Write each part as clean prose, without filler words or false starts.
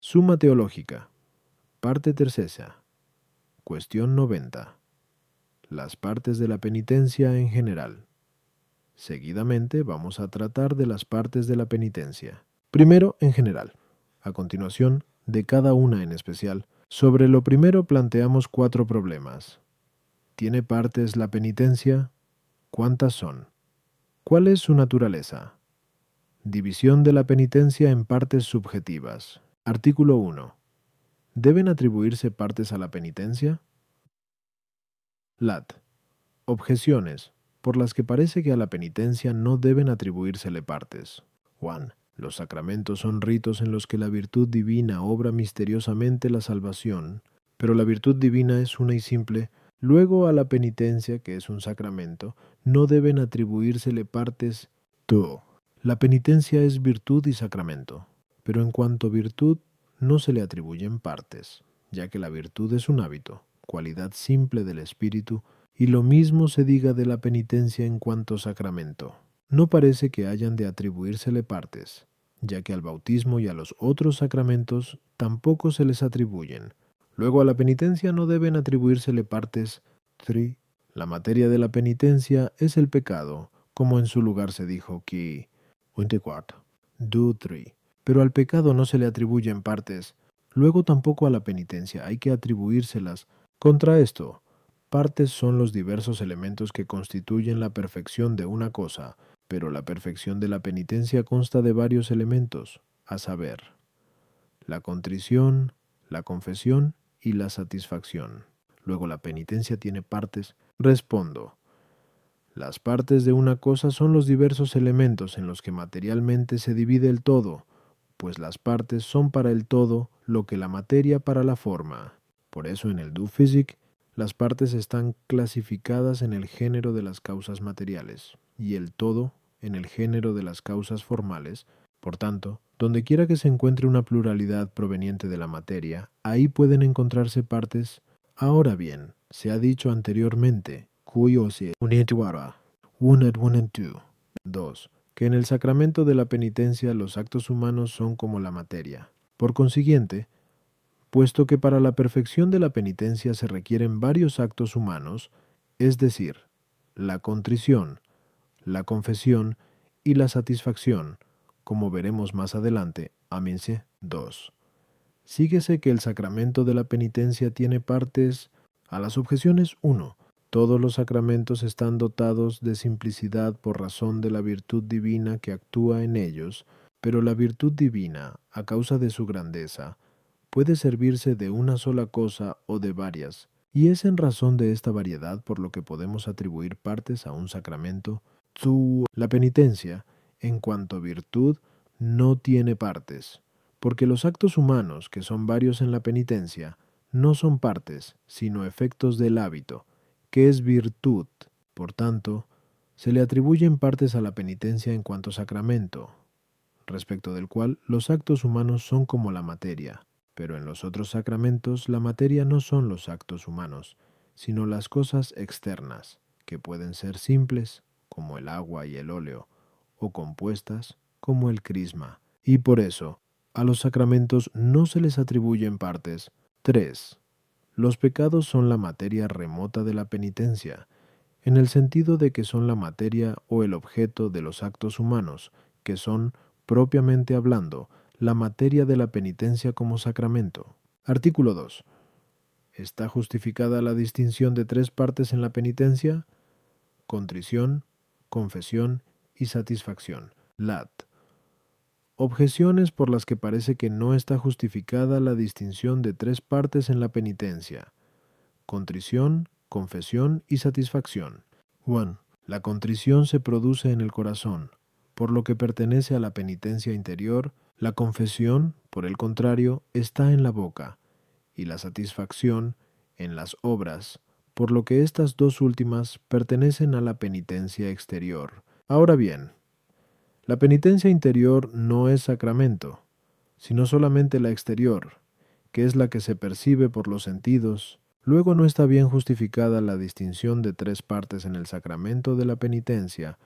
Suma teológica. Parte tercera. Cuestión 90. Las partes de la penitencia en general. Seguidamente vamos a tratar de las partes de la penitencia. Primero, en general. A continuación, de cada una en especial. Sobre lo primero planteamos 4 problemas. ¿Tiene partes la penitencia? ¿Cuántas son? ¿Cuál es su naturaleza? División de la penitencia en partes subjetivas. Artículo 1. ¿Deben atribuirse partes a la penitencia? Lat. Objeciones, por las que parece que a la penitencia no deben atribuírsele partes. 1. Los sacramentos son ritos en los que la virtud divina obra misteriosamente la salvación, pero la virtud divina es una y simple. Luego a la penitencia, que es un sacramento, no deben atribuírsele partes. 2. La penitencia es virtud y sacramento, pero en cuanto virtud no se le atribuyen partes, ya que la virtud es un hábito, cualidad simple del espíritu, y lo mismo se diga de la penitencia en cuanto sacramento. No parece que hayan de atribuírsele partes, ya que al bautismo y a los otros sacramentos tampoco se les atribuyen. Luego a la penitencia no deben atribuírsele partes. 3. La materia de la penitencia es el pecado, como en su lugar se dijo que 24. Do 3. Pero al pecado no se le atribuyen partes. Luego tampoco a la penitencia hay que atribuírselas. Contra esto, partes son los diversos elementos que constituyen la perfección de una cosa, pero la perfección de la penitencia consta de varios elementos, a saber, la contrición, la confesión y la satisfacción. Luego la penitencia tiene partes. Respondo. Las partes de una cosa son los diversos elementos en los que materialmente se divide el todo, pues las partes son para el todo lo que la materia para la forma. Por eso en el Do Physic, las partes están clasificadas en el género de las causas materiales y el todo en el género de las causas formales. Por tanto, donde quiera que se encuentre una pluralidad proveniente de la materia, ahí pueden encontrarse partes. Ahora bien, se ha dicho anteriormente, 2. Que en el sacramento de la penitencia los actos humanos son como la materia. Por consiguiente, puesto que para la perfección de la penitencia se requieren varios actos humanos, es decir, la contrición, la confesión y la satisfacción, como veremos más adelante, ámense 2. Síguese que el sacramento de la penitencia tiene partes. A las objeciones 1. Todos los sacramentos están dotados de simplicidad por razón de la virtud divina que actúa en ellos, pero la virtud divina, a causa de su grandeza, puede servirse de una sola cosa o de varias, y es en razón de esta variedad por lo que podemos atribuir partes a un sacramento. La penitencia, en cuanto a virtud, no tiene partes, porque los actos humanos, que son varios en la penitencia, no son partes, sino efectos del hábito, que es virtud. Por tanto, se le atribuyen partes a la penitencia en cuanto sacramento, respecto del cual los actos humanos son como la materia, pero en los otros sacramentos la materia no son los actos humanos, sino las cosas externas, que pueden ser simples, como el agua y el óleo, o compuestas, como el crisma, y por eso, a los sacramentos no se les atribuyen partes. 3. Los pecados son la materia remota de la penitencia, en el sentido de que son la materia o el objeto de los actos humanos, que son, propiamente hablando, la materia de la penitencia como sacramento. Artículo 2. ¿Está justificada la distinción de 3 partes en la penitencia? Contrición, confesión y satisfacción. Lat. Objeciones por las que parece que no está justificada la distinción de 3 partes en la penitencia: contrición, confesión y satisfacción. 1. La contrición se produce en el corazón, por lo que pertenece a la penitencia interior. La confesión, por el contrario, está en la boca, y la satisfacción en las obras, por lo que estas dos últimas pertenecen a la penitencia exterior. Ahora bien, la penitencia interior no es sacramento, sino solamente la exterior, que es la que se percibe por los sentidos. Luego no está bien justificada la distinción de 3 partes en el sacramento de la penitencia.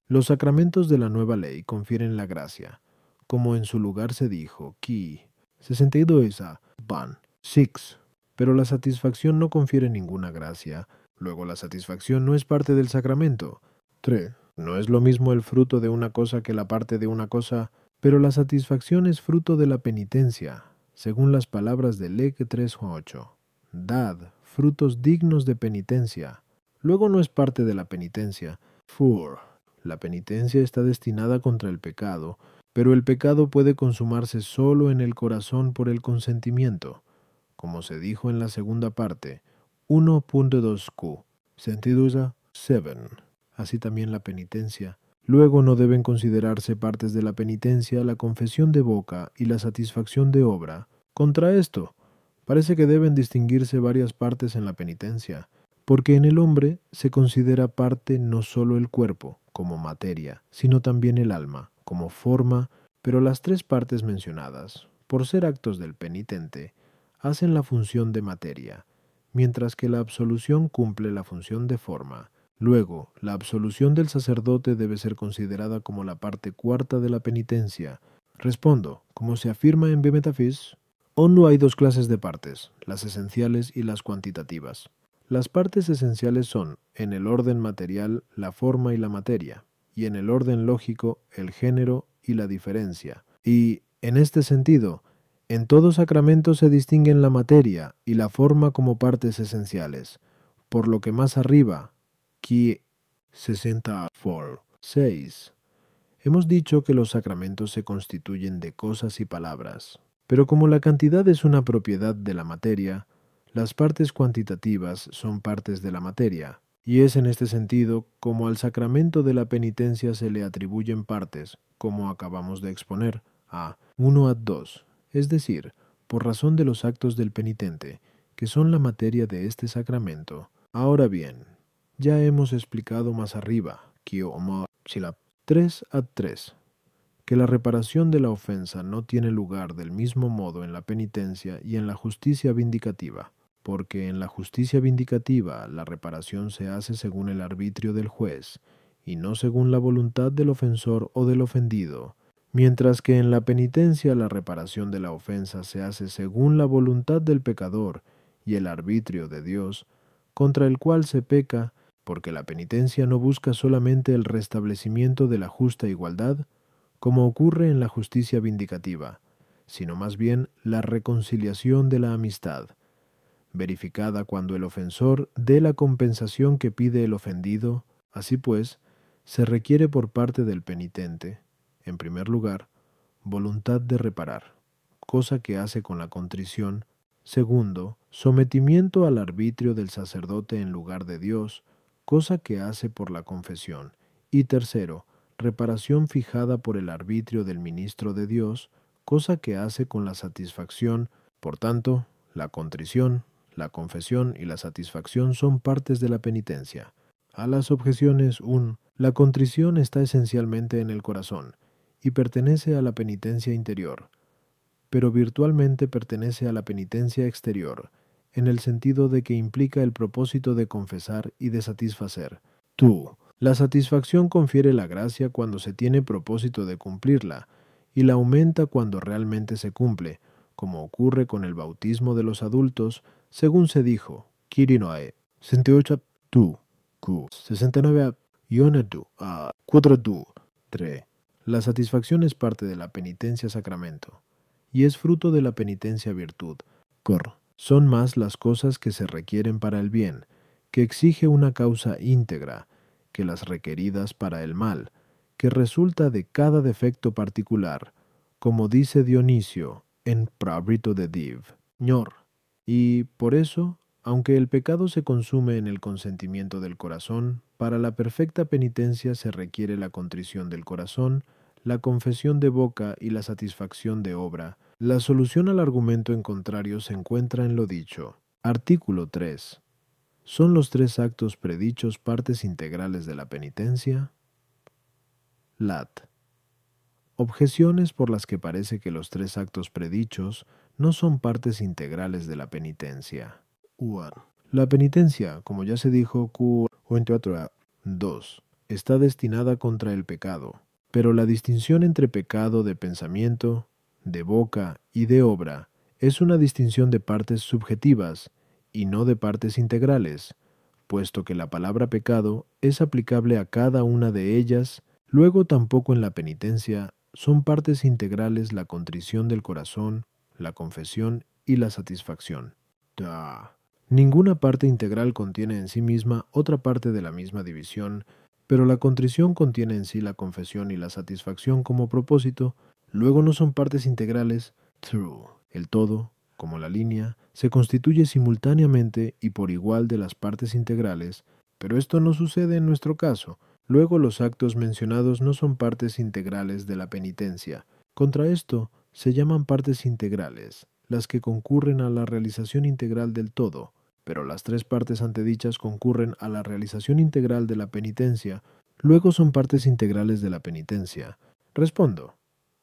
Los sacramentos de la nueva ley confieren la gracia, como en su lugar se dijo, qui 62 a ban. 6. Pero la satisfacción no confiere ninguna gracia. Luego la satisfacción no es parte del sacramento. 3. No es lo mismo el fruto de una cosa que la parte de una cosa, pero la satisfacción es fruto de la penitencia, según las palabras de Lec 3:8. Dad frutos dignos de penitencia. Luego no es parte de la penitencia. 4. La penitencia está destinada contra el pecado, pero el pecado puede consumarse solo en el corazón por el consentimiento, como se dijo en la segunda parte, 1.2q, sentidusa 7. Así también la penitencia. Luego no deben considerarse partes de la penitencia la confesión de boca y la satisfacción de obra. Contra esto, parece que deben distinguirse varias partes en la penitencia, porque en el hombre se considera parte no solo el cuerpo, como materia, sino también el alma, como forma, pero las tres partes mencionadas, por ser actos del penitente, hacen la función de materia, mientras que la absolución cumple la función de forma. Luego, la absolución del sacerdote debe ser considerada como la parte cuarta de la penitencia. Respondo, como se afirma en Bemetafis, hondo hay dos clases de partes, las esenciales y las cuantitativas. Las partes esenciales son, en el orden material, la forma y la materia, y en el orden lógico, el género y la diferencia. Y, en este sentido, en todo sacramento se distinguen la materia y la forma como partes esenciales, por lo que más arriba, qui 6. Hemos dicho que los sacramentos se constituyen de cosas y palabras, pero como la cantidad es una propiedad de la materia, las partes cuantitativas son partes de la materia, y es en este sentido como al sacramento de la penitencia se le atribuyen partes, como acabamos de exponer, a 1 a 2, es decir, por razón de los actos del penitente, que son la materia de este sacramento. Ahora bien, ya hemos explicado más arriba, 3 a 3, que la reparación de la ofensa no tiene lugar del mismo modo en la penitencia y en la justicia vindicativa, porque en la justicia vindicativa la reparación se hace según el arbitrio del juez, y no según la voluntad del ofensor o del ofendido, mientras que en la penitencia la reparación de la ofensa se hace según la voluntad del pecador y el arbitrio de Dios, contra el cual se peca, porque la penitencia no busca solamente el restablecimiento de la justa igualdad, como ocurre en la justicia vindicativa, sino más bien la reconciliación de la amistad, verificada cuando el ofensor dé la compensación que pide el ofendido. Así pues, se requiere por parte del penitente, en primer lugar, voluntad de reparar, cosa que hace con la contrición; segundo, sometimiento al arbitrio del sacerdote en lugar de Dios, cosa que hace por la confesión; y tercero, reparación fijada por el arbitrio del ministro de Dios, cosa que hace con la satisfacción. Por tanto, la contrición, la confesión y la satisfacción son partes de la penitencia. A las objeciones 1. La contrición está esencialmente en el corazón y pertenece a la penitencia interior, pero virtualmente pertenece a la penitencia exterior, en el sentido de que implica el propósito de confesar y de satisfacer. 2. La satisfacción confiere la gracia cuando se tiene propósito de cumplirla, y la aumenta cuando realmente se cumple, como ocurre con el bautismo de los adultos, según se dijo, Kirinoe, 68 tu, Q, 69 Ionatu, a 4 tu, 3. La satisfacción es parte de la penitencia sacramento, y es fruto de la penitencia virtud. Cor. Son más las cosas que se requieren para el bien, que exige una causa íntegra, que las requeridas para el mal, que resulta de cada defecto particular, como dice Dionisio en Prabrito de Div, ñor. Y por eso, aunque el pecado se consume en el consentimiento del corazón, para la perfecta penitencia se requiere la contrición del corazón, la confesión de boca y la satisfacción de obra. La solución al argumento en contrario se encuentra en lo dicho. Artículo 3. ¿Son los tres actos predichos partes integrales de la penitencia? Lat. Objeciones por las que parece que los tres actos predichos no son partes integrales de la penitencia. 1. La penitencia, como ya se dijo, Q o entre otras 2, está destinada contra el pecado, pero la distinción entre pecado de pensamiento de boca y de obra es una distinción de partes subjetivas y no de partes integrales, puesto que la palabra pecado es aplicable a cada una de ellas. Luego tampoco en la penitencia son partes integrales la contrición del corazón, la confesión y la satisfacción. Da. Ninguna parte integral contiene en sí misma otra parte de la misma división, pero la contrición contiene en sí la confesión y la satisfacción como propósito. Luego no son partes integrales. True. El todo, como la línea, se constituye simultáneamente y por igual de las partes integrales, pero esto no sucede en nuestro caso. Luego los actos mencionados no son partes integrales de la penitencia. Contra esto se llaman partes integrales, las que concurren a la realización integral del todo, pero las tres partes antedichas concurren a la realización integral de la penitencia. Luego son partes integrales de la penitencia. Respondo.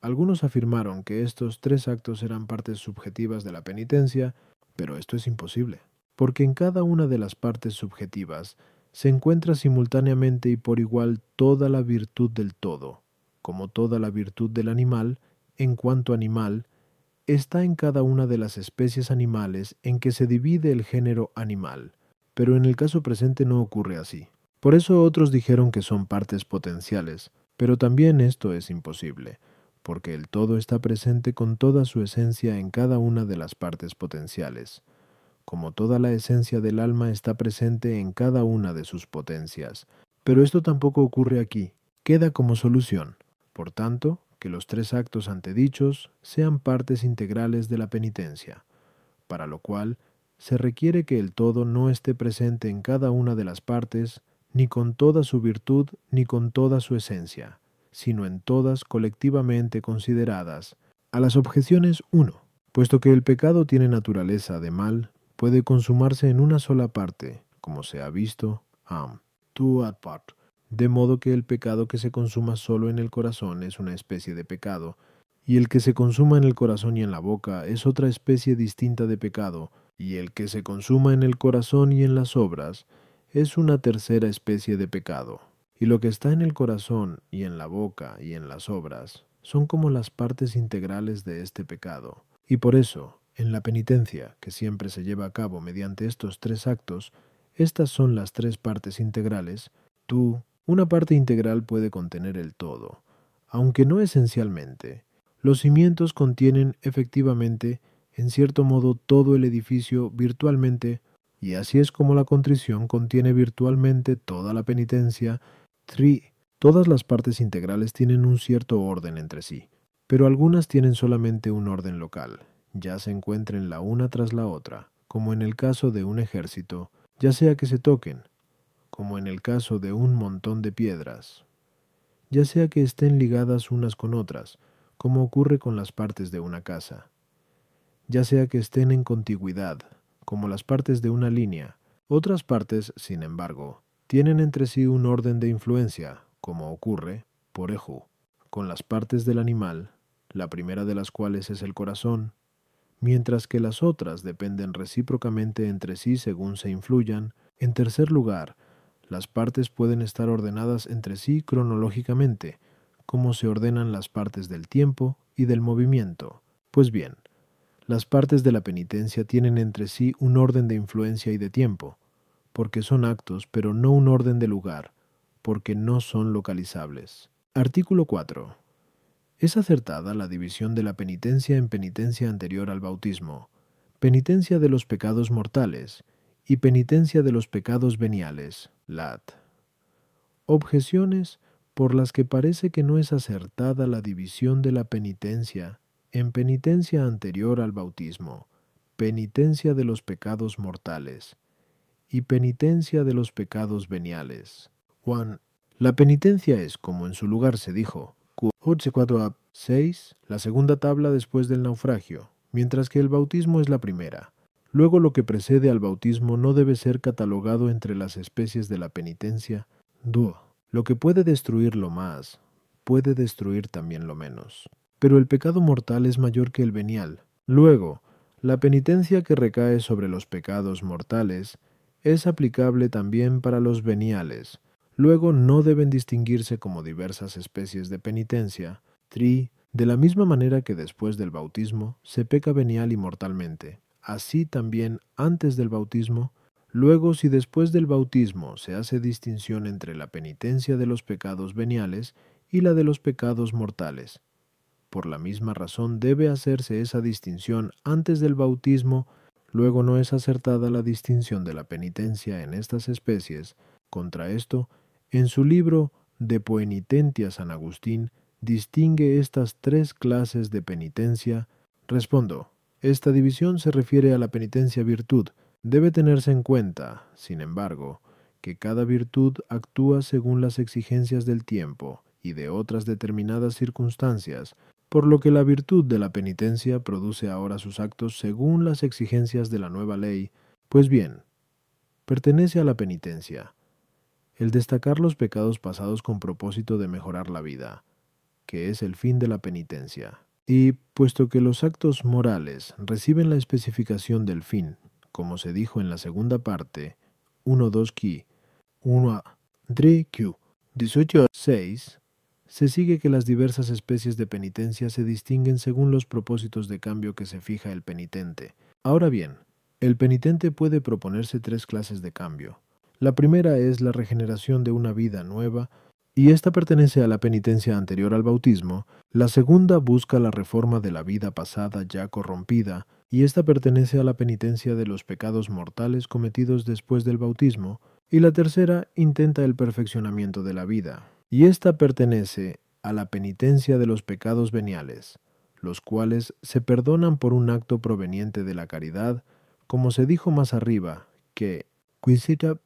Algunos afirmaron que estos tres actos eran partes subjetivas de la penitencia, pero esto es imposible, porque en cada una de las partes subjetivas se encuentra simultáneamente y por igual toda la virtud del todo, como toda la virtud del animal, en cuanto animal, está en cada una de las especies animales en que se divide el género animal, pero en el caso presente no ocurre así. Por eso otros dijeron que son partes potenciales, pero también esto es imposible, porque el todo está presente con toda su esencia en cada una de las partes potenciales, como toda la esencia del alma está presente en cada una de sus potencias. Pero esto tampoco ocurre aquí, queda como solución. Por tanto, que los tres actos antedichos sean partes integrales de la penitencia, para lo cual se requiere que el todo no esté presente en cada una de las partes, ni con toda su virtud, ni con toda su esencia, sino en todas colectivamente consideradas. A las objeciones 1. Puesto que el pecado tiene naturaleza de mal, puede consumarse en una sola parte, como se ha visto, tu ad part. De modo que el pecado que se consuma solo en el corazón es una especie de pecado, y el que se consuma en el corazón y en la boca es otra especie distinta de pecado, y el que se consuma en el corazón y en las obras es una tercera especie de pecado. Y lo que está en el corazón y en la boca y en las obras son como las partes integrales de este pecado. Y por eso, en la penitencia, que siempre se lleva a cabo mediante estos tres actos, estas son las tres partes integrales. Una parte integral puede contener el todo, aunque no esencialmente. Los cimientos contienen efectivamente, en cierto modo, todo el edificio virtualmente, y así es como la contrición contiene virtualmente toda la penitencia. Todas las partes integrales tienen un cierto orden entre sí, pero algunas tienen solamente un orden local, ya se encuentren la una tras la otra, como en el caso de un ejército, ya sea que se toquen, como en el caso de un montón de piedras, ya sea que estén ligadas unas con otras, como ocurre con las partes de una casa, ya sea que estén en contigüidad, como las partes de una línea. Otras partes, sin embargo, tienen entre sí un orden de influencia, como ocurre, por ejemplo, con las partes del animal, la primera de las cuales es el corazón, mientras que las otras dependen recíprocamente entre sí según se influyan. En tercer lugar, las partes pueden estar ordenadas entre sí cronológicamente, como se ordenan las partes del tiempo y del movimiento. Pues bien, las partes de la penitencia tienen entre sí un orden de influencia y de tiempo, porque son actos, pero no un orden de lugar, porque no son localizables. Artículo 4. Es acertada la división de la penitencia en penitencia anterior al bautismo, penitencia de los pecados mortales y penitencia de los pecados veniales, lat. Objeciones por las que parece que no es acertada la división de la penitencia en penitencia anterior al bautismo, penitencia de los pecados mortales y penitencia de los pecados veniales. 1. La penitencia es, como en su lugar se dijo, 6, la segunda tabla después del naufragio, mientras que el bautismo es la primera. Luego lo que precede al bautismo no debe ser catalogado entre las especies de la penitencia. 2. Lo que puede destruir lo más, puede destruir también lo menos. Pero el pecado mortal es mayor que el venial. Luego, la penitencia que recae sobre los pecados mortales es aplicable también para los veniales. Luego no deben distinguirse como diversas especies de penitencia. De la misma manera que después del bautismo se peca venial y mortalmente, así también antes del bautismo. Luego, si después del bautismo se hace distinción entre la penitencia de los pecados veniales y la de los pecados mortales, por la misma razón debe hacerse esa distinción antes del bautismo. Luego no es acertada la distinción de la penitencia en estas especies. Contra esto, en su libro De Poenitentia San Agustín distingue estas tres clases de penitencia. Respondo, esta división se refiere a la penitencia virtud. Debe tenerse en cuenta, sin embargo, que cada virtud actúa según las exigencias del tiempo y de otras determinadas circunstancias, por lo que la virtud de la penitencia produce ahora sus actos según las exigencias de la nueva ley. Pues bien, pertenece a la penitencia el destacar los pecados pasados con propósito de mejorar la vida, que es el fin de la penitencia. Y, puesto que los actos morales reciben la especificación del fin, como se dijo en la segunda parte, 1.2 Q, 1.3 Q, 18.6, se sigue que las diversas especies de penitencia se distinguen según los propósitos de cambio que se fija el penitente. Ahora bien, el penitente puede proponerse tres clases de cambio. La primera es la regeneración de una vida nueva, y esta pertenece a la penitencia anterior al bautismo. La segunda busca la reforma de la vida pasada ya corrompida, y esta pertenece a la penitencia de los pecados mortales cometidos después del bautismo. Y la tercera intenta el perfeccionamiento de la vida, y esta pertenece a la penitencia de los pecados veniales, los cuales se perdonan por un acto proveniente de la caridad, como se dijo más arriba, que quisita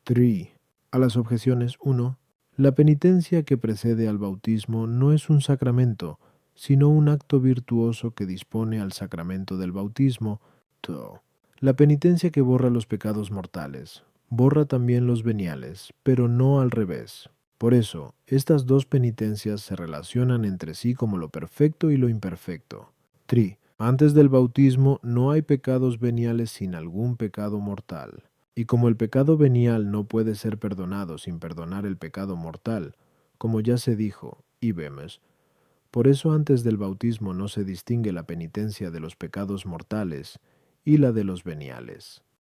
3. A las objeciones 1. La penitencia que precede al bautismo no es un sacramento, sino un acto virtuoso que dispone al sacramento del bautismo. 2. La penitencia que borra los pecados mortales borra también los veniales, pero no al revés. Por eso, estas dos penitencias se relacionan entre sí como lo perfecto y lo imperfecto. 3. Antes del bautismo no hay pecados veniales sin algún pecado mortal. Y como el pecado venial no puede ser perdonado sin perdonar el pecado mortal, como ya se dijo, y vemos, por eso antes del bautismo no se distingue la penitencia de los pecados mortales y la de los veniales.